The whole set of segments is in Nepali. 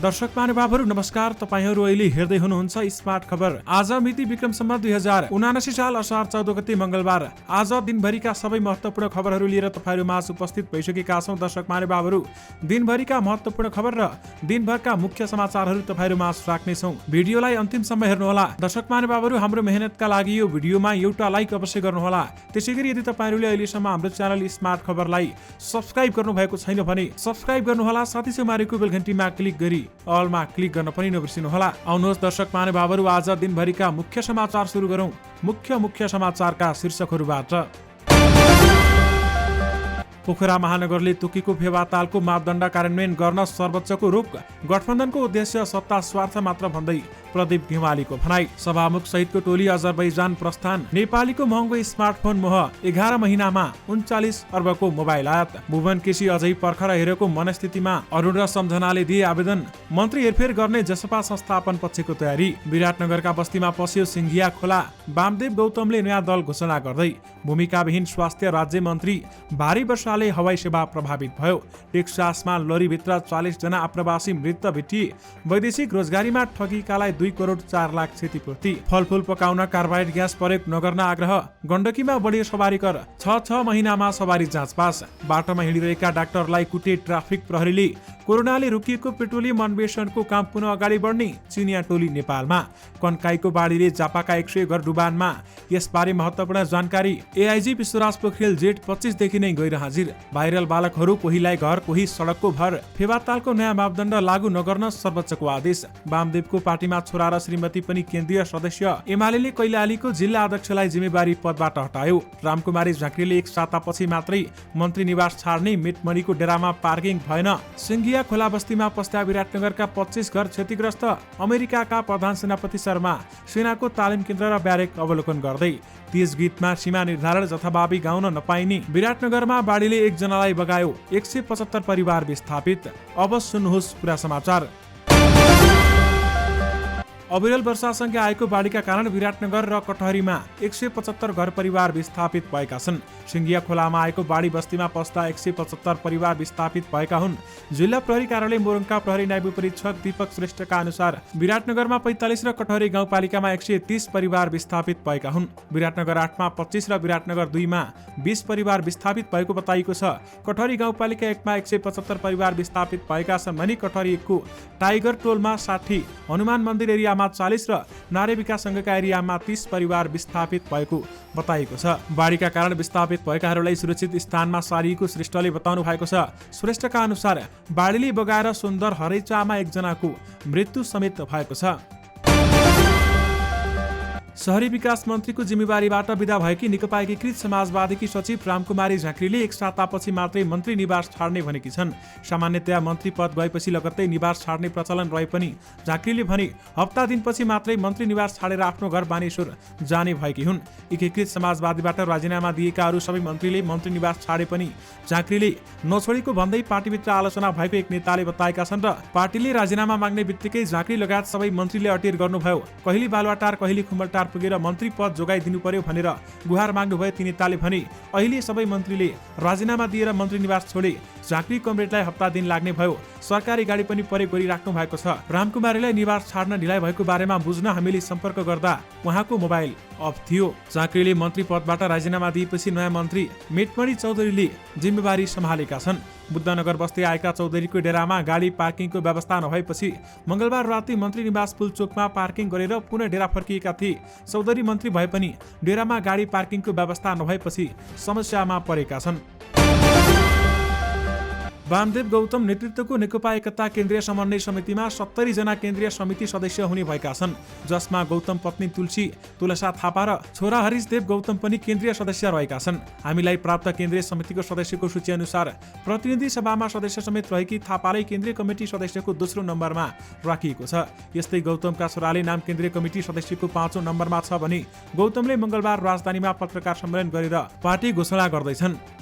दर्शक महानुभावहरू नमस्कार। तपाईहरू अहिले हेर्दै हुनुहुन्छ स्मार्ट खबर। आज मिति विक्रम सम्वत 2079 साल असार 14 गते मंगलबार। आज दिनभरिका सबै महत्वपूर्ण खबरहरू लिएर तपाईहरू माझ उपस्थित भइसकेका छौं। दर्शक महानुभावहरू, दिनभरिका महत्वपूर्ण खबर र दिनभरका मुख्य समाचारहरू तपाईहरू माझ राख्नेछौं। भिडियोलाई अन्तिमसम्म हेर्नुहोला। दर्शक महानुभावहरू, हाम्रो मेहनतका लागि यो भिडियोमा एउटा लाइक अवश्य गर्नुहोला। त्यसैगरी यदि तपाईहरूले अहिलेसम्म हाम्रो च्यानल स्मार्ट खबरलाई सब्स्क्राइब गर्नुभएको छैन भने सब्स्क्राइब गर्नुहोला। साथै छेउमारेको बेल घण्टीमा क्लिक गरी अलमा क्लिक गर्न पनि नबिर्सिनुहोला। आउनुहोस् दर्शक महानुभावहरू, आज दिनभरिका मुख्य समाचार सुरु गरौं। मुख्य समाचारका शीर्षकहरूबाट। पोखरा महानगरले तोकेको फेवातालको मापदण्ड कार्यान्वयन गर्न सर्वोच्चको रोक। गठबन्धनको उद्देश्य सत्ता स्वार्थ मात्र भन्दै प्रदीप घेवालीको भनाई। सभामुख सहितको टोली अजरबैजान प्रस्थान। नेपालीको महँगो स्मार्टफोन मोह। 11 महिनामा 39 अर्बको मोबाइल आयात। भुवन केसी अझै पर्खर हेरेको मनस्थितिमा। अरुण र सम्झनाले दिए आवेदन। मन्त्री हेरफेर गर्ने जसपा संस्थापन पक्षको तयारी। विराटनगरका बस्तीमा पस्यो सिंघिया खोला। वामदेव गौतमले नयाँ दल घोषणा गर्दै। भूमिकाविहीन स्वास्थ्य राज्य मन्त्री। भारी वर्षाले हवाई सेवा प्रभावित भयो। टेक्सासमा लरीभित्र 40 जना आप्रवासी मृत भेटिए। वैदेशिक रोजगारीमा ठगीकालाई 2 करोड 4 लाख क्षतिपूर्ति। फलफूल पकाउन कार्बाइड ग्यास प्रयोग नगर्न आग्रह। गण्डकीमा बढी सवारी कर। 6 महिनामा सवारी जाँच पास। बाटोमा हिँडिरहेका डाक्टरलाई कुटे ट्राफिक प्रहरीले। कोरोनाले रोकिएको पेट्रोलियम अन्वेषणको काम पुनः अगाडि बढ्ने। चिनिया टोली नेपालमा। कन्काईको बाढीले जापाका 100 घर डुबानमा। यसबारे महत्त्वपूर्ण जानकारी। एआइजी विश्वराज पोखरेल जेठ 25 देखि नै गैर हाजिर। भाइरल बालकहरू कोहीलाई घर कोही सडकको भर। फेवातालको नयाँ मापदण्ड लागू नगर्न सर्वोच्चको आदेश। वामदेवको पार्टीमा छोरा र श्रीमती पनि केन्द्रीय सदस्य। एमाले कैलालीको जिल्ला अध्यक्षलाई जिम्मेवारी पदबाट हटायो। रामकुमारी झाँक्रीले एक सातापछि मात्रै मन्त्री निवास छाड्ने। मिटमणिको डेरामा पार्किङ भएन। सिंघिया खोला बस्तीमा पस्दा विराटनगरका 25 घर क्षतिग्रस्त। अमेरिकाका प्रधान सेनापति शर्मा सेनाको तालिम केन्द्र र ब्यारेक अवलोकन गर्दै। तेज गीतमा सीमा निर्धारण जथाभावी गाउन नपाइने। विराटनगरमा बाढीले 1 जनालाई बगायो। 175 परिवार विस्थापित। अब सुन्नुहोस् पुरा समाचार। अविरल वर्षासँगै आएको बाढीका कारण विराटनगर र कटहरीमा 175 घर परिवार विस्थापित भएका छन्। सिंघिया खोलामा आएको बाढी बस्तीमा पस्दा 175 परिवार विस्थापित भएका हुन्। जिल्ला प्रहरी कार्यालय मोरङका प्रहरी नायब परीक्षक दीपक श्रेष्ठका अनुसार विराटनगरमा 45 र कटहरी गाउँपालिकामा 130 परिवार विस्थापित भएका हुन्। विराटनगर 8 मा 25 र विराटनगर 2 मा 20 परिवार विस्थापित भएको बताइएको छ। कटहरी गाउँपालिका 1 मा 175 परिवार विस्थापित भएका छन् भने कटहरी 1 को टाइगर टोलमा 60, हनुमान मन्दिर एरिया 40 र नारी विकास संघका एरियामा 30 परिवार विस्थापित भएको बताइएको छ। बाढीका कारण विस्थापित भएकाहरूलाई सुरक्षित स्थानमा सारिएको श्रेष्ठले बताउनु भएको छ। श्रेष्ठका अनुसार बाढीले बगाएर सुन्दर हरैचामा 1 जनाको मृत्यु समेत भएको छ। शहरी विकास मन्त्रीको जिम्मेवारीबाट विदा भएकी नेकपा एकीकृत समाजवादीकी सचिव रामकुमारी झाँक्रीले 1 सातापछि मात्रै मन्त्री निवास छाड्ने भनेकी छन्। सामान्यतया मन्त्री पद गएपछि लगत्तै निवास छाड्ने प्रचलन रहे पनि झाँक्रीले भने हप्ता दिनपछि मात्रै मन्त्री निवास छाडेर आफ्नो घर बानेश्वर जाने भएकी हुन्। एकीकृत समाजवादीबाट राजीनामा दिएकाहरू सबै मन्त्रीले मन्त्री निवास छाडे पनि झाँक्रीले नछोडेको भन्दै पार्टीभित्र आलोचना भएको एक नेताले बताएका छन् र पार्टीले राजीनामा माग्ने बित्तिकै झाँक्री लगायत सबै मन्त्रीले अटेर गर्नुभयो। कहिले बालुवाटार कहिले खुमलटार पुगेर मन्त्री पद जोगाइदिनु पर्यो भनेर गुहार माग्नुभयो। ती नेताले भने अहिले सबै मन्त्रीले राजीनामा दिएर मन्त्री निवास छोडे। झाँक्री कमरेडलाई हप्ता दिन लाग्ने भयो। सरकारी गाडी पनि प्रयोग गरिराख्नु भएको छ। रामकुमारीलाई निवास छाड्न ढिलाइ भएको बारेमा बुझ्न हामीले सम्पर्क गर्दा उहाँको मोबाइल अफ थियो। झाँक्रीले मन्त्री पदबाट राजीनामा दिएपछि नयाँ मन्त्री मिटमणि चौधरीले जिम्मेवारी सम्हालेका छन्। बुद्धनगर बस्दै आएका चौधरीको डेरामा गाडी पार्किङको व्यवस्था नभएपछि मंगलबार राति मन्त्री निवास पुलचोकमा पार्किङ गरेर पुनः डेरा फर्किएका थिए। चौधरी मन्त्री भए पनि डेरामा गाडी पार्किङको व्यवस्था नभएपछि समस्यामा परेका छन्। वामदेव गौतम नेतृत्वको नेकपा एकता केन्द्रीय समन्वय समितिमा 70 जना केन्द्रीय समिति सदस्य हुने भएका छन्, जसमा गौतम पत्नी तुलसा थापा र छोरा हरिशदेव गौतम पनि केन्द्रीय सदस्य रहेका छन्। हामीलाई प्राप्त केन्द्रीय समितिको सदस्यको सूची अनुसार प्रतिनिधि सभामा सदस्य समेत रहेकी थापालाई केन्द्रीय कमिटी सदस्यको दोस्रो नम्बरमा राखिएको छ। यस्तै गौतमका छोराले नाम केन्द्रीय कमिटी सदस्यको 5औं नम्बरमा छ भने गौतमले मंगलबार राजधानीमा पत्रकार सम्मेलन गरेर पार्टी घोषणा गर्दैछन्।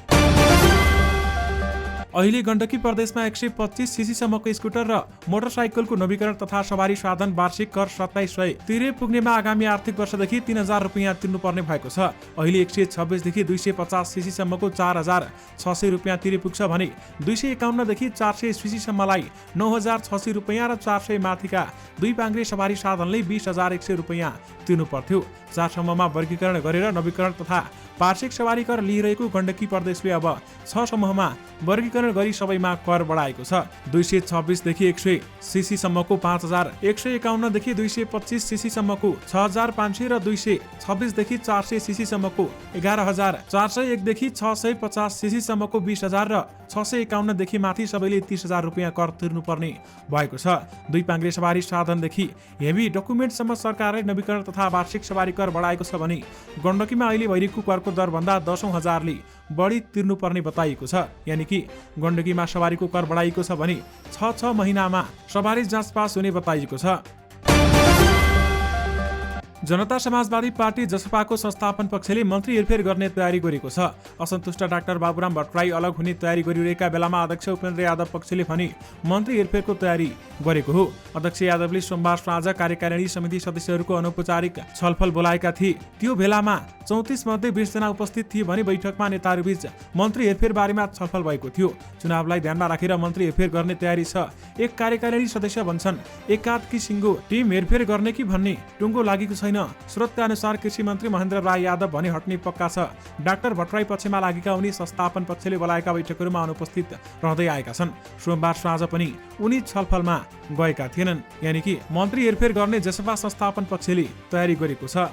अहिले गण्डकी प्रदेशमा 125 सीसीसम्मको स्कुटर र मोटरसाइकलको नवीकरण तथा सवारी साधन वार्षिक कर 2700 तिरे पुग्नेमा आगामी आर्थिक वर्षदेखि 3000 रुपियाँ तिर्नुपर्ने भएको छ। अहिले 126 देखि 250 सीसीसम्मको 4600 रुपियाँ तिरे पुग्छ भने 251 देखि 400 सीसीसम्मलाई 9600 रुपियाँ र 400 माथिका दुई पाङ्ग्रे सवारी साधनले 20100 रुपियाँ तिर्नु पर्थ्यो। 4 समूहमा वर्गीकरण गरेर नवीकरण तथा वार्षिक सवारी कर लिइरहेको गण्डकी प्रदेशले अब 6 समूहमा वर्गीकरण गरी सबैमा कर बढाएको छ। 226 देखि 100 सीसी सम्मको 5000, 151 देखि 225 सीसी सम्मको 6500 र 226 देखि 400 सीसी सम्मको 11000, 401 देखि 650 सीसी सम्मको 20000 र 651 देखि माथि सबैले 30000 रुपियाँ कर तिर्नुपर्ने भएको छ। दुई पाङ्ग्रे सवारी साधनदेखि हेभी डकुमेन्टसम्म सरकारले नवीकरण तथा वार्षिक सवारी कर बढाएको छ भने गण्डकीमा अहिले भइरहेको करको दर भन्दा 10,000ले बढी तिर्नुपर्ने बताइएको छ। यानि कि गण्डकीमा सवारीको कर बढाइएको छ भने 6 महिनामा सवारी जाँच पास हुने बताइएको छ। जनता समाजवादी पार्टी जसपाको संस्थापन पक्षले मन्त्री हेरफेर गर्ने तयारी गरेको छ। असन्तुष्ट डाक्टर बाबुराम भट्टराई अलग हुने तयारी गरिरहेका बेलामा अध्यक्ष उपेन्द्र यादव पक्षले भने मन्त्री हेरफेरको तयारी गरेको हो। अध्यक्ष यादवले सोमबार साँझ कार्यकारिणी समिति सदस्यहरूको अनौपचारिक छलफल बोलाएका थिए। त्यो बेलामा 34 मध्ये 20 जना उपस्थित थिए भने बैठकमा नेताहरूबीच मन्त्री हेरफेर बारेमा छलफल भएको थियो। चुनावलाई ध्यानमा राखेर मन्त्री हेरफेर गर्ने तयारी छ। एक कार्यकारिणी सदस्य भन्छन् एकाध किसिमको टिम हेरफेर गर्ने कि भन्ने टुङ्गो लागेको छैन। स्रोतका अनुसार कृषि मन्त्री महेन्द्र राय यादव भने हट्ने पक्का छ। डाक्टर भट्टराई पक्षमा लागेका उनी संस्थापन पक्षले बोलाएका बैठकहरूमा अनुपस्थित रहँदै आएका छन्। सोमबार साँझ पनि उनी छलफलमा गएका थिएनन्। यानि कि मन्त्री हेरफेर गर्ने जसपा संस्थापन पक्षले तयारी गरेको छ।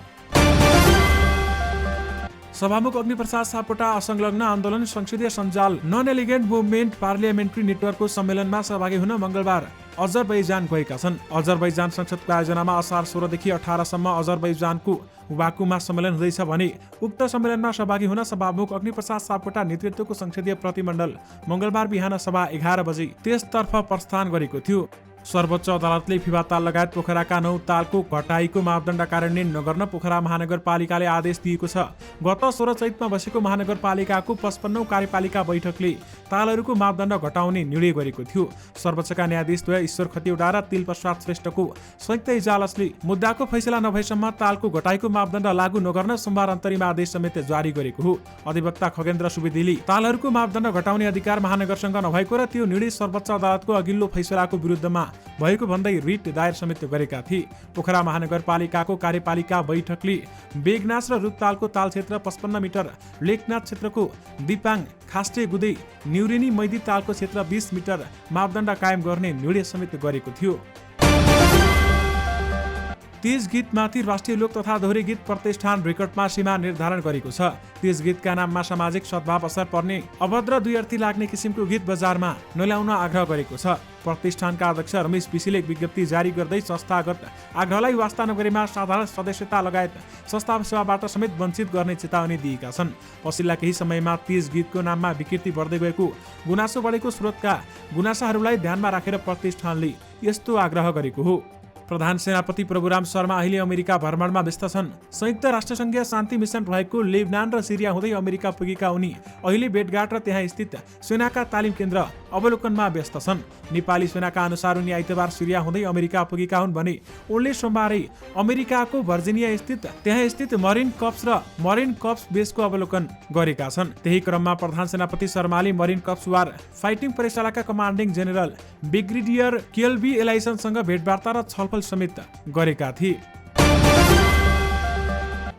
सभामुख अग्निप्रसाद सापकोटा असंलग्न आन्दोलन संसदीय सञ्जाल नन एलिगेन्ट मुभमेन्ट पार्लियामेन्ट्री नेटवर्कको सम्मेलनमा सहभागी हुन मंगलबार अजरबैजान गएका छन्। अजरबैजान संसदको आयोजनामा असार 16 देखि 18 सम्म अजरबैजानको बाकुमा सम्मेलन हुँदैछ भने उक्त सम्मेलनमा सहभागी हुन सभामुख अग्निप्रसाद सापकोटा नेतृत्वको संसदीय प्रतिमण्डल मंगलबार बिहान सभा 11 बजे त्यसतर्फ प्रस्थान गरेको थियो। सर्वोच्च अदालतले फिबा ताल लगायत पोखराका 9 तालको घटाइको मापदण्ड कार्यान्वयन नगर्न पोखरा महानगरपालिकाले आदेश दिएको छ। गत 16 चैतमा बसेको महानगरपालिकाको 55औं कार्यपालिका बैठकले तालहरूको मापदण्ड घटाउने निर्णय गरेको थियो। सर्वोच्चका न्यायाधीशद्वय ईश्वर खतिवडा र तिलप्रसाद श्रेष्ठको संयुक्त इजलासले मुद्दाको फैसला नभएसम्म तालको घटाइको मापदण्ड लागू नगर्न सोमबार अन्तरिम आदेश समेत जारी गरेको हो। अधिवक्ता खगेन्द्र सुवेदीले तालहरूको मापदण्ड घटाउने अधिकार महानगरसँग नभएको र त्यो निर्णय सर्वोच्च अदालतको अघिल्लो फैसलाको विरुद्धमा भएको भन्दै रिट दायर समेत गरेका थिए। पोखरा महानगरपालिकाको कार्यपालिका बैठकले बेगनास र रुपतालको ताल क्षेत्र 55 मिटर, लेखनाथ क्षेत्रको दिपाङ खास्टे गुदै न्युरेनी मैदी तालको क्षेत्र 20 मिटर मापदण्ड कायम गर्ने निर्णय समेत गरेको थियो। तेज गीतमाथि राष्ट्रिय लोक तथा दोहोरी गीत प्रतिष्ठान रेकर्डमा सीमा निर्धारण गरेको छ। तेज गीतका नाममा सामाजिक सद्भाव असर पर्ने अभद्र दुई अर्थी लाग्ने किसिमको गीत बजारमा नल्याउन आग्रह गरेको छ। प्रतिष्ठानका अध्यक्ष रमेश विशीले एक विज्ञप्ति जारी गर्दै संस्थागत आग्रहलाई वास्ता नगरेमा साधारण सदस्यता लगायत संस्था सेवाबाट समेत वञ्चित गर्ने चेतावनी दिएका छन्। पछिल्ला केही समयमा तेज गीतको नाममा विकृति बढ्दै गएको गुनासो बढेको स्रोतका गुनासाहरूलाई ध्यानमा राखेर प्रतिष्ठानले यस्तो आग्रह गरेको हो। प्रधान सेनापति प्रभुराम शर्मा अहिले अमेरिका भ्रमणमा व्यस्त छन्। संयुक्त राष्ट्रसङ्घीय शान्ति मिसन रहेको लेबनान र सिरिया हुँदै अमेरिका पुगेका उनी अहिले भेटघाट र त्यहाँ स्थित सेनाका तालिम केन्द्र अवलोकनमा व्यस्त छन्। नेपाली सेनाका अनुसार उनी आइतबार सिरिया हुँदै अमेरिका पुगेका हुन् भने उनले सोमबारै अमेरिकाको भर्जिनिया स्थित मरिन कर्प्स र मरिन कर्प्स बेसको अवलोकन गरेका छन्। त्यही क्रममा प्रधान सेनापति शर्माले मरिन कर्प्स वार फाइटिङ प्रयोगशालाका कमान्डिङ जेनेरल ब्रिगेडियर केएलबी एलाइसनसँग भेटवार्ता र छलफल समेत गरेका थिए।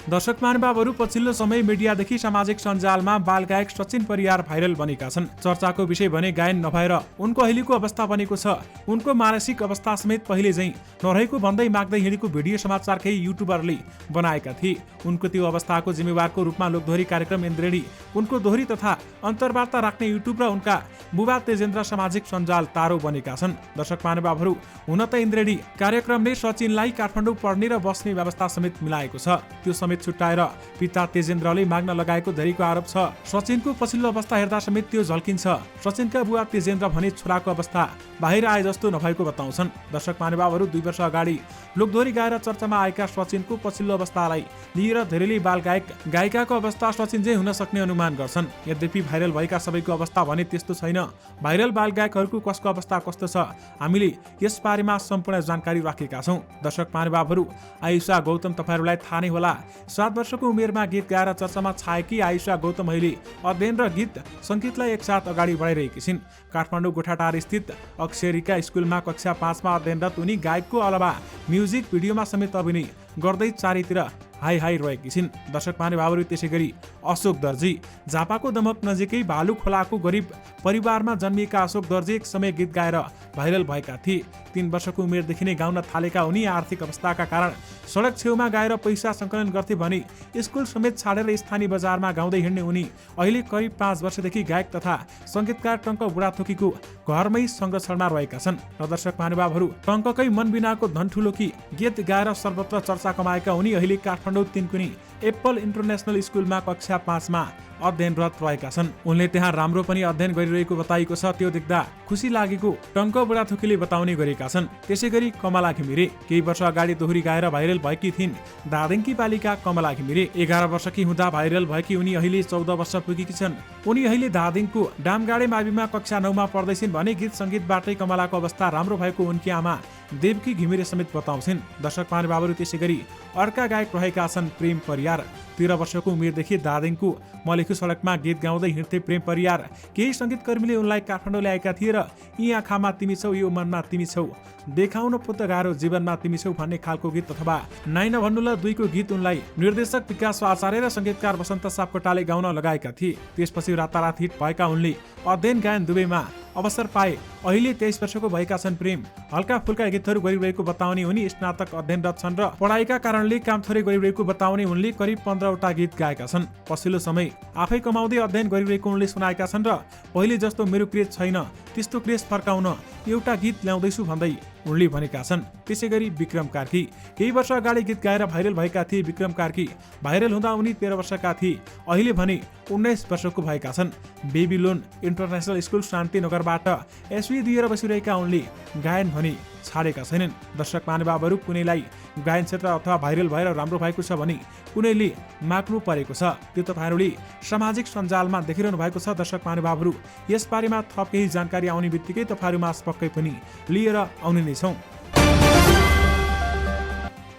दर्शक महानुभावहरू, पछिल्लो समय मिडियादेखि सामाजिक सञ्जालमा बालगायक सचिन परियार भाइरल बनेका छन्। चर्चाको विषय भने गायन नभएर उनको अहिलेको अवस्था बनेको छ। उनको मानसिक अवस्था समेत पहिले झैं नरहेको भन्दै माग्दै हिँडेको भिडियो समाचार केही युट्युबरले बनाएका थिए। उनको त्यो अवस्थाको जिम्मेवारको रूपमा लोकदोहोरी कार्यक्रम इन्द्रेणी, उनको दोहोरी तथा अन्तर्वार्ता राख्ने युट्युब र उनका बुबा तेजेन्द्र सामाजिक सञ्जाल तारो बनेका छन्। दर्शक महानुभावहरू, हुन त इन्द्रेणी कार्यक्रमले सचिनलाई काठमाडौँ पढ्ने र बस्ने व्यवस्था समेत मिलाएको छ। त्यो समेत छुट्याएर पिता तेजेन्द्रले माग्न लगाएको धेरैको आरोप छ। सचिनको पछिल्लो अवस्था हेर्दा समेत त्यो झल्किन्छ। सचिनका बुवा तेजेन्द्र भने छोराको अवस्था बाहिर आए जस्तो नभएको बताउँछन्। दर्शक महानुभावहरू 2 वर्ष अगाडि लोकदोहोरी गाएर चर्चामा आएका सचिनको पछिल्लो अवस्थालाई लिएर धेरैले बाल गायिकाको अवस्था सचिन चाहिँ हुन सक्ने अनुमान गर्छन्। यद्यपि भाइरल भएका सबैको अवस्था भने त्यस्तो छैन। भाइरल बाल गायकहरूको कसको अवस्था कस्तो छ हामीले यस बारेमा सम्पूर्ण जानकारी राखेका छौँ। दर्शक महानुभावहरू, आयुषा गौतम तपाईँहरूलाई थाहा नै होला। 7 वर्षको उमेरमा गीत गाएर चर्चामा छाएकी आयुषा गौतम अहिले अध्ययन र गीत सङ्गीतलाई एकसाथ अगाडि बढाइरहेकी छिन्। काठमाडौँ गोठाटार स्थित अक्षरिका स्कुलमा कक्षा 5 मा अध्ययनरत उनी गायकको अलावा म्युजिक भिडियोमा समेत अभिनय गर्दै चारैतिर हाई हाई रहेकी छिन्। दर्शक महानुभावहरू, त्यसै गरी अशोक दर्जी झापाको दमक नजिकै भालु खोलाको गरिब परिवारमा जन्मिएका अशोक दर्जी एक समय गीत गाएर भाइरल भएका थिए। 3 वर्षको उमेरदेखि नै गाउन थालेका उनी आर्थिक अवस्थाका कारण सडक छेउमा गाएर पैसा सङ्कलन गर्थे भने स्कुल समेत छाडेर स्थानीय बजारमा गाउँदै हिँड्ने उनी अहिले करिब 5 वर्षदेखि गायक तथा सङ्गीतकार टङ्क बुढाथोकीको घरमै संरक्षणमा रहेका छन्। र दर्शक महानुभावहरू, टङ्ककै मन बिनाको धन ठुलो कि गीत गाएर सर्वत्र चर्चा कमाएका उनी अहिले काठमाडौँ 3 कुनी एप्पल इन्टरनेसनल स्कुलमा कक्षा 5 मा अध्ययनरत रहेका छन्। उनले त्यहाँ राम्रो पनि अध्ययन गरिरहेको बताइएको छ। त्यो देख्दा खुसी लागेको टङ्क बुढाथोकीले बताउने गरेका छन्। त्यसै गरी कमला घिमिरे केही वर्ष अगाडि दोहोरी गाएर भाइरल भएकी थिइन्। दादेङकी बालिका कमला घिमिरे 11 वर्षकी हुँदा भाइरल भएकी उनी अहिले 14 वर्ष पुगेकी छन्। उनी अहिले दादेङको डामगाडे माविमा कक्षा 9 मा पढ्दैछिन् भने गीत सङ्गीतबाटै कमलाको अवस्था राम्रो भएको उनकी आमा देवकी घिमिरे समेत बताउँछिन्। दर्शक महानुभावहरू, त्यसै गरी अर्का गायक रहेका छन् प्रेम परियार। 13 वर्षको उमेरदेखि दादेङको मलेखु सडकमा गीत गाउँदै हिँड्थे प्रेम परियार। केही सङ्गीतकर्मीले उनलाई काठमाडौँ ल्याएका थिए र यी आँखामा तिमी छौ, यो मनमा तिमी छौ, देखाउन पुत गाह्रो, जीवनमा तिमी छौ भन्ने खालको गीत अथवा नाइ नभन्नु ल 2 को गीत उनलाई निर्देशक विकास आचार्य र सङ्गीतकार वसन्त सापकोटाले गाउन लगाएका थिए। त्यसपछि रातारात हिट भएका उनले अध्ययन गायन दुवैमा अवसर पाए। अहिले 23 वर्षको भएका छन् प्रेम। हल्का फुल्का गीतहरू गरिरहेको बताउने उनी स्नातक अध्ययनरत छन् र पढाइका कारणले काम थोरै गरिरहेको बताउने उनले करिब 15वटा गीत गाएका छन्। पछिल्लो समय आफै कमाउँदै अध्ययन गरिरहेको उनले सुनाएका छन् र पहिले जस्तो मेरो क्रेज छैन, त्यस्तो क्रेज फर्काउन एउटा गीत ल्याउँदैछु भन्दै उनले भनेका छन्। त्यसै गरी विक्रम कार्की केही वर्ष अगाडि गीत गाएर भाइरल भएका थिए। विक्रम कार्की भाइरल हुँदा उनी 13 वर्षका थिए। अहिले भने 19 वर्षको भएका छन्। बेबी लोन इन्टरनेसनल स्कुल शान्तिनगरबाट एसवी दिएर बसिरहेका उनले गायन भने छाडेका छैनन्। दर्शक महानुभावहरू, कुनैलाई गायन क्षेत्र अथवा भाइरल भएर राम्रो भएको छ भने कुनैले माग्नु परेको छ। त्यो तपाईँहरूले सामाजिक सञ्जालमा देखिरहनु भएको छ। दर्शक महानुभावहरू, यस बारेमा थप केही जानकारी आउने बित्तिकै तपाईँहरूमा पक्कै पनि लिएर आउने नै छौँ।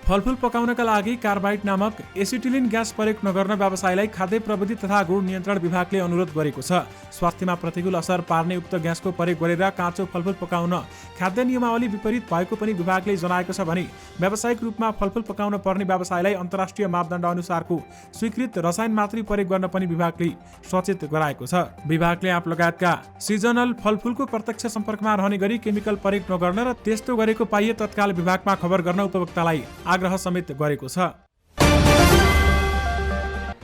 फलफुल पकाउनका लागि कार्बाइड नामक एसिटिलिन ग्यास प्रयोग नगर्न व्यवसायलाई खाद्य प्रविधि तथा गुण नियन्त्रण विभागले अनुरोध गरेको छ। स्वास्थ्यमा प्रतिकूल असर पार्ने उक्त ग्यासको प्रयोग गरेर काँचो फलफुल पकाउन खाद्य नियमावली विपरीत भएको पनि विभागले जनाएको छ भने व्यावसायिक रूपमा फलफुल पकाउन पर्ने व्यवसायलाई अन्तर्राष्ट्रिय मापदण्ड अनुसारको स्वीकृत रसायन मात्रै प्रयोग गर्न पनि विभागले सचेत गराएको छ। विभागले आँप लगायतका सिजनल फलफुलको प्रत्यक्ष सम्पर्कमा रहने गरी केमिकल प्रयोग नगर्न र त्यस्तो गरेको पाइए तत्काल विभागमा खबर गर्न उपभोक्तालाई आग्रह समेत गरेको छ।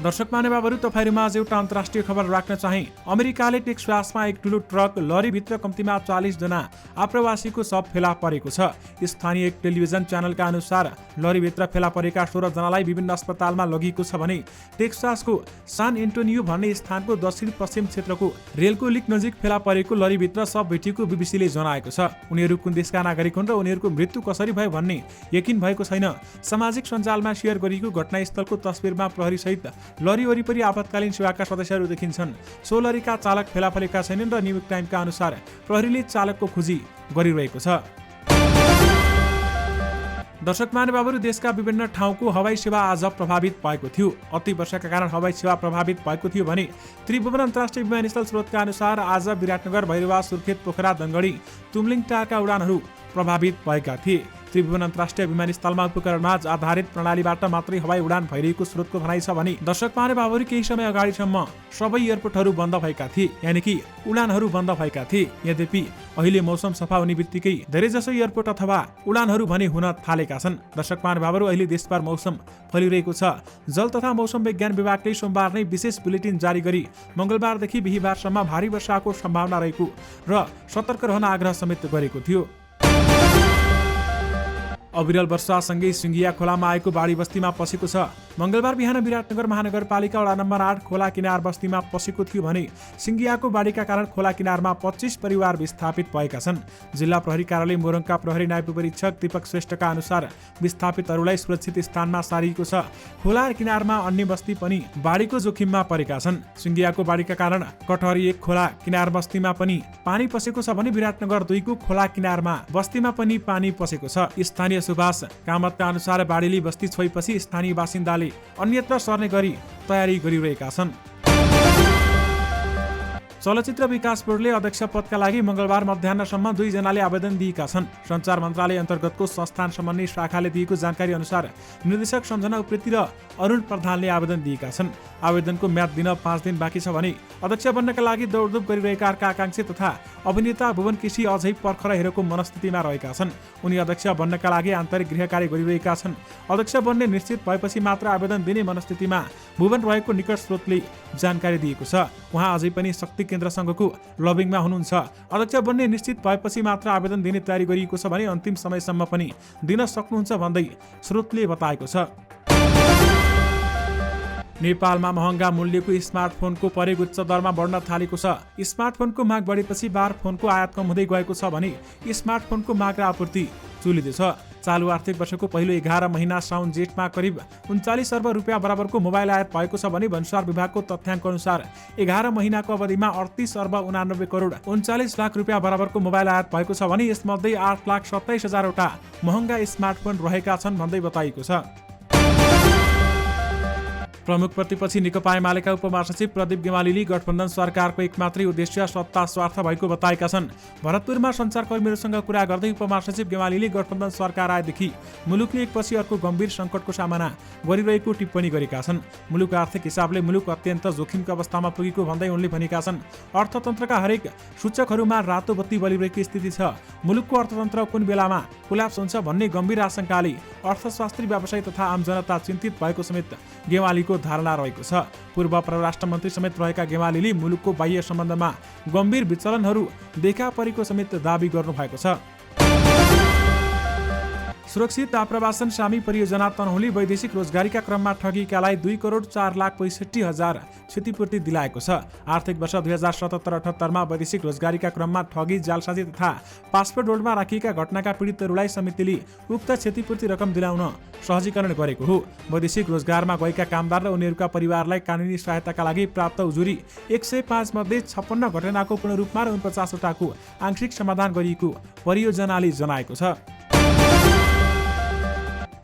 दर्शक महानुभावहरू, तपाईहरुमा आज एउटा अन्तर्राष्ट्रिय खबर राख्न चाहे। अमेरिकाले टेक्सासमा एक ठुलो ट्रक लरीभित्र कम्तीमा 40 जना आप्रवासीको शव फेला परेको छ। स्थानीय एक टेलिभिजन च्यानलका अनुसार लरीभित्र फेला परेका 16 जनालाई विभिन्न अस्पतालमा लगिएको छ भने टेक्सासको सान एन्टोनियो भन्ने स्थानको दक्षिण पश्चिम क्षेत्रको रेलको लिक नजिक फेला परेको लरीभित्र शव भेटिएको बीबीसीले जनाएको छ। उनीहरू कुन देशका नागरिक हुन् र उनीहरूको मृत्यु कसरी भयो भन्ने यकिन भएको छैन। सामाजिक सञ्जालमा सेयर गरिएको घटनास्थलको तस्बिरमा प्रहरीसहित लरी वरिपरि आपतकालीन सेवाका सदस्यहरू देखिन्छन्। सो लरीका चालक फेला परेका छैनन् र न्युयोर्क टाइमका अनुसार प्रहरीले चालकको खोजी गरिरहेको छ। दर्शक महानुभावहरू, देशका विभिन्न ठाउँको हवाई सेवा आज प्रभावित भएको थियो। अति वर्षाका कारण हवाई सेवा प्रभावित भएको थियो भने त्रिभुवन अन्तर्राष्ट्रिय विमानस्थल स्रोतका अनुसार आज विराटनगर, भैरवा, सुर्खेत, पोखरा, दनगढी, तुमलिङ टारका उडानहरू प्रभावित भएका थिए। त्रिभुवन अन्तर्राष्ट्रिय विमानस्थलमा उपकरणमा आधारित प्रणालीबाट मात्रै हवाई उडान भइरहेको स्रोतको भनाइ छ भने दर्शक महानुभावहरू, केही समय अगाडिसम्म सबै एयरपोर्टहरू बन्द भएका थिए, यानि कि उडानहरू बन्द भएका थिए। यद्यपि अहिले मौसम सफा हुने बित्तिकै धेरैजसो एयरपोर्ट अथवा उडानहरू भने हुन थालेका छन्। दर्शक महानुभावहरू, अहिले देशभर मौसम फलिरहेको छ। जल तथा मौसम विज्ञान विभागले सोमबार नै विशेष बुलेटिन जारी गरी मंगलबारदेखि बिहीबारसम्म भारी वर्षाको सम्भावना रहेको र सतर्क रहन आग्रह समेत गरेको थियो। अविरल वर्षासँगै सिङ्गिया खोलामा आएको बाढी बस्तीमा पसेको छ। मंगलबार बिहान विराटनगर महानगरपालिका वडा नम्बर 8 खोला किनार बस्तीमा पसेको थियो भने सिङ्गियाको बाढीका कारण खोला किनारमा 25 परिवार विस्थापित भएका छन्। जिल्ला प्रहरी कार्यालय मोरङका प्रहरी नायब परीक्षक दीपक श्रेष्ठका अनुसार विस्थापितहरूलाई सुरक्षित स्थानमा सारिएको छ। खोला किनारमा अन्य बस्ती पनि बाढीको जोखिममा परेका छन्। सिङ्गियाको बाढीका कारण कटहरी 1 खोला किनार बस्तीमा पनि पानी पसेको छ भने विराटनगर 2 को खोला किनारमा बस्तीमा पनि पानी पसेको छ। स्थानीय सुभाष कामतका अनुसार बाढीले बस्ती छोएपछि स्थानीय बासिन्दाले अन्यत्र सर्ने गरी तयारी गरिरहेका छन्। चलचित्र विकास बोर्डले अध्यक्ष पदका लागि मंगलबार मध्याह्नसम्म 2 जनाले आवेदन दिएका छन्। सञ्चार मन्त्रालय अन्तर्गतको संस्थान समन्वय शाखाले दिएको जानकारी अनुसार निर्देशक सम्झना उप्रेती र अरुण प्रधानले आवेदन दिएका छन्। आवेदनको म्याद दिन 5 दिन बाँकी छ भने अध्यक्ष बन्नका लागि दौडधुप गरिरहेका अर्का आकांक्षी तथा अभिनेता भुवन केसी अझै पर्खर हेरेको मनस्थितिमा रहेका छन्। उनी अध्यक्ष बन्नका लागि आन्तरिक गृह कार्य गरिरहेका छन्। अध्यक्ष बन्ने निश्चित भएपछि मात्र आवेदन दिने मनस्थितिमा भुवन रहेको निकट स्रोतले जानकारी दिएको छ। उहाँ अझै पनि शक्ति केन्द्र संघको लबिङमा हुनुहुन्छ। अध्यक्ष बन्ने निश्चित भएपछि मात्र आवेदन दिने तयारी गरिएको छ भने अन्तिम समयसम्म पनि दिन सक्नुहुन्छ भन्दै स्रोतले बताएको छ। नेपालमा महँगा मूल्यको स्मार्टफोनको प्रयोग उच्च दरमा बढ्न थालेको छ। स्मार्टफोनको माग बढेपछि बार फोनको आयात कम हुँदै गएको छ भने स्मार्टफोनको माग र आपूर्ति चुलिँदैछ। चालु आर्थिक वर्षको पहिलो 11 महिना साउन जेठमा करिब 39 अर्ब रुपियाँ बराबरको मोबाइल आयात भएको छ भने भन्सार विभागको तथ्याङ्क अनुसार 11 महिनाको अवधिमा 38 अर्ब 89 करोड 39 लाख रुपियाँ बराबरको मोबाइल आयात भएको छ भने यसमध्ये 8,27,000 वटा महँगा स्मार्टफोन रहेका छन् भन्दै बताइएको छ। प्रमुख प्रतिपक्षी नेकपा एमालेका उपमहासचिव प्रदीप गेवालीले गठबन्धन सरकारको एकमात्रै उद्देश्य सत्ता स्वार्थ भएको बताएका छन्। भरतपुरमा सञ्चारकर्मीहरूसँग कुरा गर्दै उपमहासचिव गेवालीले गठबन्धन सरकार आएदेखि मुलुकले एकपछि अर्को गम्भीर सङ्कटको सामना गरिरहेको टिप्पणी गरेका छन्। मुलुक आर्थिक हिसाबले मुलुक अत्यन्त जोखिमको अवस्थामा पुगेको भन्दै उनले भनेका छन्, अर्थतन्त्रका हरेक सूचकहरूमा रातो बत्ती बलिरहेको स्थिति छ। मुलुकको अर्थतन्त्र कुन बेलामा कोल्याप्स हुन्छ भन्ने गम्भीर आशंकाले अर्थशास्त्री व्यवसायी तथा आम जनता चिन्तित भएको समेत गेवालीको धारणा रहेको छ। पूर्व परराष्ट्र मन्त्री समेत रहेका गेवालीले मुलुकको बाह्य सम्बन्धमा गम्भीर विचलनहरू देखा परेको समेत दावी गर्नुभएको छ। सुरक्षित आप्रवासन सामी परियोजना तनहुँले वैदेशिक रोजगारीका क्रममा ठगिएकालाई 2,04,65,000 क्षतिपूर्ति दिलाएको छ। आर्थिक वर्ष 2077-78 मा वैदेशिक रोजगारीका क्रममा ठगी, जालसाजी तथा पासपोर्ट होल्डमा राखिएका घटनाका पीडितहरूलाई समितिले उक्त क्षतिपूर्ति रकम दिलाउन सहजीकरण गरेको हो। वैदेशिक रोजगारमा गएका कामदार र उनीहरूका परिवारलाई कानुनी सहायताका लागि प्राप्त उजुरी 105 मध्ये 56 घटनाको पूर्ण रूपमा र 49 वटाको आंशिक समाधान गरिएको परियोजनाले जनाएको छ।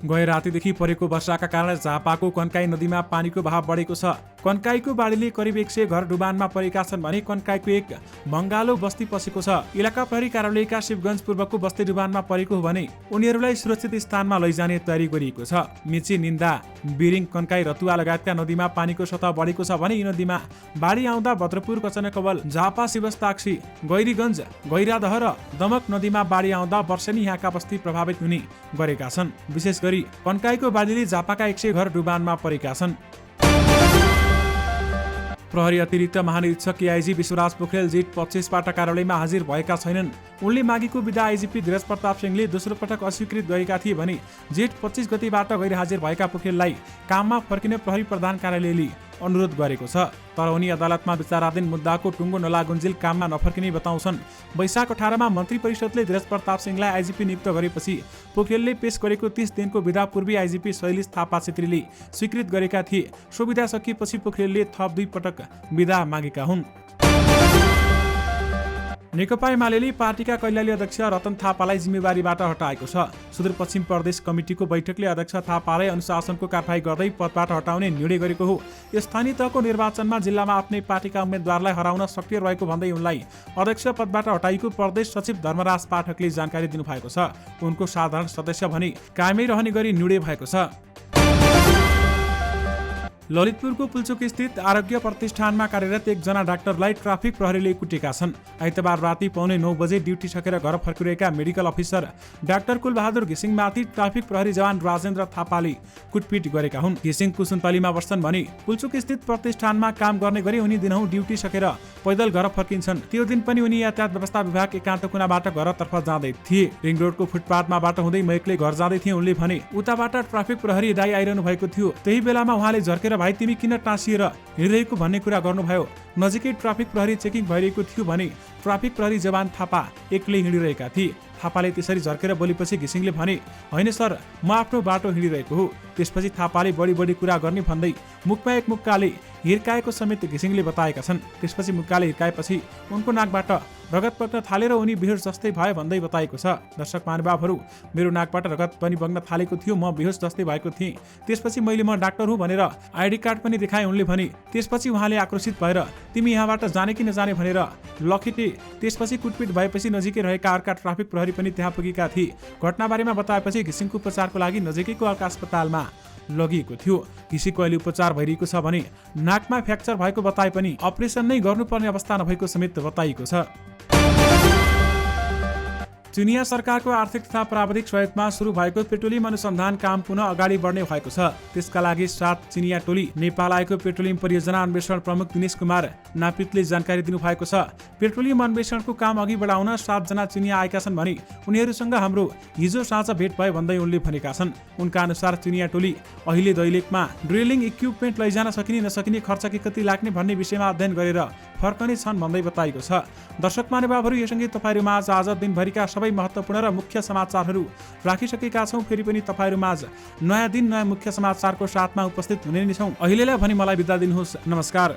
गए रातिदेखि परेको वर्षाका कारण झापाको कन्काई नदीमा पानीको बहाव बढेको छ। कन्काईको बाढीले करिब 100 घर डुबानमा परेका छन् भने कन्काईको एक बंगालो बस्ती पसेको छ। इलाका प्रहरी कार्यालयका शिवगञ्ज पूर्वको बस्ती डुबानमा परेको हो भने उनीहरूलाई सुरक्षित स्थानमा लैजाने तयारी गरिएको छ। मेची, निन्दा, बिरिङ, कन्काई, रतुवा लगायतका नदीमा पानीको सतह बढेको छ भने यी नदीमा बाढी आउँदा भद्रपुर, कचनकवल, झापा, शिवस्ताक्सी, गैरीगञ्ज, गैरादह र दमक नदीमा बाढी आउँदा वर्षेनी यहाँका बस्ती प्रभावित हुने गरेका छन्। विशेष गरी कन्काईको बाढीले झापाका 100 घर डुबानमा परेका छन्। प्रहरी अतिरिक्त महानिरीक्षक एआइजी विश्वराज पोखरेल जेठ 25बाट कार्यालयमा हाजिर भएका छैनन्। उनले मागेको बिदा आइजिपी धीरज प्रताप सिंहले दोस्रो पटक अस्वीकृत गरेका थिए भने जेठ 25 गतिबाट गैर हाजिर भएका पोखरेललाई काममा फर्किने प्रहरी प्रधान कार्यालयले अनुरोध गरेको छ। तर उनी अदालतमा विचाराधीन मुद्दाको टुङ्गो नलागुन्जेल काममा नफर्किने बताउँछन्। वैशाख 18 मा मन्त्री परिषदले धीरज प्रताप सिंहलाई आइजिपी नियुक्त गरेपछि पोखरेलले पेश गरेको 30 दिनको विधा पूर्वी आइजिपी शैलेश थापा छेत्रीले स्वीकृत गरेका थिए। सो विधा सकिएपछि पोखरेलले थप 2 पटक विधा मागेका हुन्। नेकपा एमाले पार्टीका कैलाली अध्यक्ष रतन थापालाई जिम्मेवारीबाट हटाएको छ। सुदूरपश्चिम प्रदेश कमिटीको बैठकले अध्यक्ष थापालाई अनुशासनको कारबाही गर्दै पदबाट हटाउने निर्णय गरेको हो। स्थानीय तहको निर्वाचनमा जिल्लामा आफ्नै पार्टीका उम्मेद्वारलाई हराउन सक्रिय रहेको भन्दै उनलाई अध्यक्ष पदबाट हटाइएको प्रदेश सचिव धर्मराज पाठकले जानकारी दिनुभएको छ। उनको साधारण सदस्य भने कायमै रहने गरी निर्णय भएको छ। ललितपुरको पुल्चोक स्थित आरोग्य प्रतिष्ठानमा कार्यरत एकजना डाक्टरलाई ट्राफिक प्रहरीले कुटेका छन्। आइतबार राति 8:45 बजे ड्युटी सकेर घर फर्किरहेका मेडिकल अफिसर डाक्टर कुलबहादुर घिसिङमाथि ट्राफिक प्रहरी जवान राजेन्द्र थापाले कुटपिट गरेका हुन्। घिसिङ कुसुनपालीमा बस्छन् भने पुल्चोक स्थित प्रतिष्ठानमा काम गर्ने गरी उनी दिनहुँ ड्युटी सकेर पैदल घर फर्किन्छन्। त्यो दिन पनि उनी यातायात व्यवस्था विभाग एकान्त कुनाबाट घरतर्फ जाँदै थिए। रिङ रोडको फुटपाथमा बाटो हुँदै म एक्लै घर जाँदै थिएँ। उनले भने उताबाट ट्राफिक प्रहरी दाइ आइरहनु भएको थियो। त्यही बेलामा उहाँले झर्केर भाइ तिमी किन टाँसिएर हिँडिरहेको भन्ने कुरा गर्नुभयो। नजिकै ट्राफिक प्रहरी चेकिङ भइरहेको थियो भने ट्राफिक प्रहरी जवान थापा एक्लै हिँडिरहेका थिए। थापाले त्यसरी झर्केर बोलेपछि घिसिङले भने होइन सर, म आफ्नो बाटो हिँडिरहेको हो। त्यसपछि थापाले बढी कुरा गर्ने भन्दै मुखमा एक मुक्काले हिर्काएको समेत घिसिङले बताएका छन्। त्यसपछि मुक्काले हिर्काएपछि उनको नाकबाट रगत बग्न थालेर उनी बेहोस जस्तै भयो भन्दै बताएको छ। दर्शक महानुभावहरू, मेरो नाकबाट रगत पनि बग्न थालेको थियो, म बेहोस जस्तै भएको थिएँ। त्यसपछि मैले म डाक्टर हुँ भनेर आइडी कार्ड पनि देखाएँ। उनले भने त्यसपछि उहाँले आक्रोशित भएर तिमी यहाँबाट जाने कि नजाने भनेर लखेटे। त्यसपछि कुटपिट भएपछि नजिकै रहेका अर्का ट्राफिक प्रहरी पनि त्यहाँ पुगेका थिए। घटनाबारेमा बताएपछि घिसिङको उपचारको लागि नजिकैको अर्का अस्पतालमा लगिएको थियो। घिसिङको अहिले उपचार भइरहेको छ भने नाकमा फ्र्याक्चर भएको बताए पनि अपरेसन नै गर्नुपर्ने अवस्था नभएको समेत बताइएको छ। चिनिया सरकारको आर्थिक तथा प्राविधिक सहयोगमा सुरु भएको पेट्रोलियम अनुसन्धान काम पुनः अगाडि बढ्ने भएको छ। त्यसका लागि 7 चिनिया टोली नेपाल आएको पेट्रोलियम परियोजना अन्वेषण प्रमुख दिनेश कुमार नापितले जानकारी दिनुभएको छ। पेट्रोलियम अन्वेषणको काम अघि बढाउन 7 जना चिनिया आएका छन् भने उनीहरूसँग हाम्रो हिजो साँझ भेट भयो भन्दै उनले भनेका छन्। उनका अनुसार चिनिया टोली अहिले दैलेखमा ड्रिलिङ इक्विपमेन्ट लैजान सकिने नसकिने, खर्च के कति लाग्ने भन्ने विषयमा अध्ययन गरेर फर्कने छन् भन्दै बताएको छ। दर्शक महानुभावहरू, यससँगै तपाईँहरूमाझ आज दिनभरिका सबै महत्त्वपूर्ण र मुख्य समाचारहरू राखिसकेका छौँ। फेरि पनि तपाईँहरूमाझ नयाँ दिन नयाँ मुख्य समाचारको साथमा उपस्थित हुने नै छौँ। अहिलेलाई भने मलाई बिदा दिनुहोस्। नमस्कार।